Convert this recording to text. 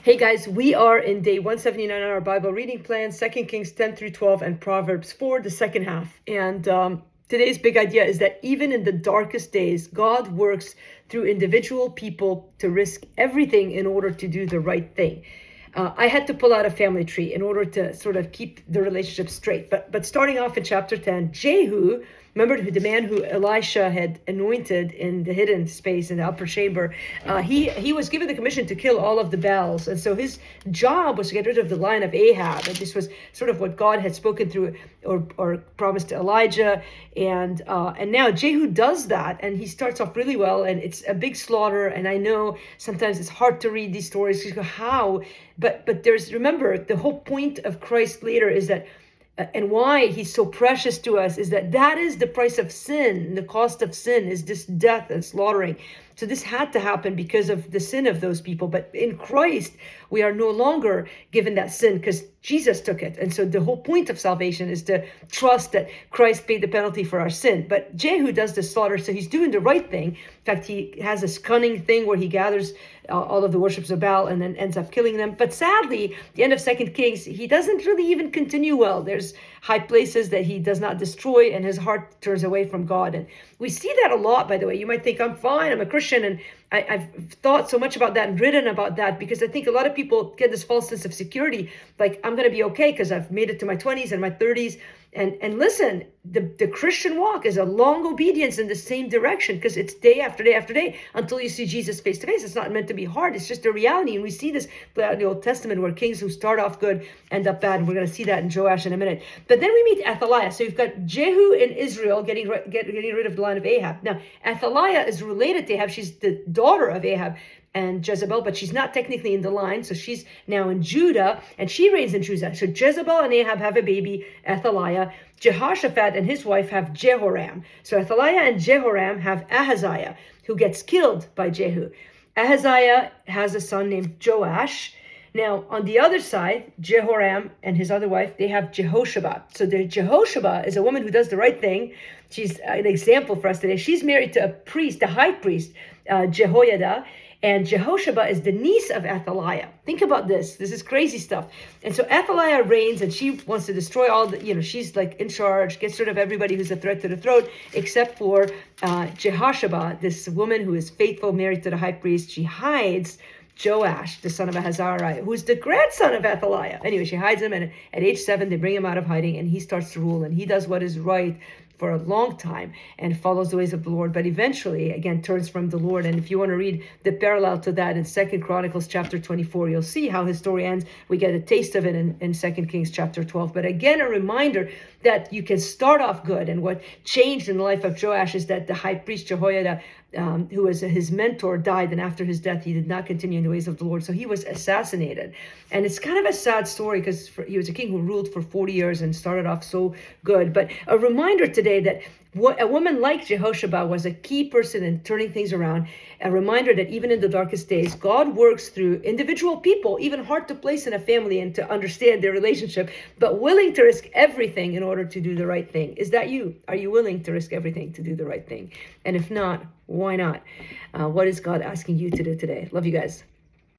Hey guys, we are in day 179 on our Bible reading plan, 2 Kings 10 through 12 and Proverbs 4, the second half. And today's big idea is that even in the darkest days, God works through individual people to risk everything in order to do the right thing. I had to pull out a family tree in order to sort of keep the relationship straight. But starting off in chapter 10, Jehu, remember the man who Elisha had anointed in the hidden space in the upper chamber, he was given the commission to kill all of the Baals. And so his job was to get rid of the line of Ahab. And this was sort of what God had spoken through or promised to Elijah. And now Jehu does that, and he starts off really well, and it's a big slaughter. And I know sometimes it's hard to read these stories. You go, how? But there's, remember, the whole point of Christ later is that and why he's so precious to us is that is the price of sin. The cost of sin is this death and slaughtering. So this had to happen because of the sin of those people. But in Christ, we are no longer given that sin because Jesus took it. And so the whole point of salvation is to trust that Christ paid the penalty for our sin. But Jehu does the slaughter, so he's doing the right thing. In fact, he has this cunning thing where he gathers all of the worships of Baal and then ends up killing them. But sadly, the end of 2 Kings, he doesn't really even continue well. There's high places that he does not destroy, and his heart turns away from God. And we see that a lot, by the way. You might think, I'm fine, I'm a Christian, and I've thought so much about that and written about that because I think a lot of people get this false sense of security, like I'm going to be okay because I've made it to my 20s and my 30s. And listen, the Christian walk is a long obedience in the same direction because it's day after day after day until you see Jesus face to face. It's not meant to be hard. It's just a reality. And we see this in the Old Testament where kings who start off good end up bad. And we're going to see that in Joash in a minute. But then we meet Athaliah. So you've got Jehu in Israel getting rid of the line of Ahab. Now, Athaliah is related to Ahab. She's the daughter of Ahab and Jezebel, but she's not technically in the line. So she's now in Judah, and she reigns in Judah. So Jezebel and Ahab have a baby, Athaliah. Jehoshaphat and his wife have Jehoram. So Athaliah and Jehoram have Ahaziah, who gets killed by Jehu. Ahaziah has a son named Joash. Now, on the other side, Jehoram and his other wife, they have Jehoshaphat. So the Jehoshaphat is a woman who does the right thing. She's an example for us today. She's married to a priest, the high priest, Jehoiada. And Jehoshaphat is the niece of Athaliah. Think about this. This is crazy stuff. And so Athaliah reigns, and she wants to destroy all the, she's like in charge, gets rid of everybody who's a threat to the throne, except for Jehoshaphat, this woman who is faithful, married to the high priest. She hides Joash, the son of Ahaziah, who's the grandson of Athaliah. Anyway, she hides him, and at age 7, they bring him out of hiding, and he starts to rule, and he does what is right for a long time and follows the ways of the Lord, but eventually, again, turns from the Lord. And if you want to read the parallel to that in 2 Chronicles chapter 24, you'll see how his story ends. We get a taste of it in 2 Kings chapter 12. But again, a reminder that you can start off good. And what changed in the life of Joash is that the high priest Jehoiada, who was his mentor, died, and after his death, he did not continue in the ways of the Lord. So he was assassinated. And it's kind of a sad story because he was a king who ruled for 40 years and started off so good. But a reminder today that a woman like Jehoshaphat was a key person in turning things around. A reminder that even in the darkest days, God works through individual people, even hard to place in a family and to understand their relationship, but willing to risk everything in order to do the right thing. Is that you? Are you willing to risk everything to do the right thing? And if not, why not? What is God asking you to do today? Love you guys.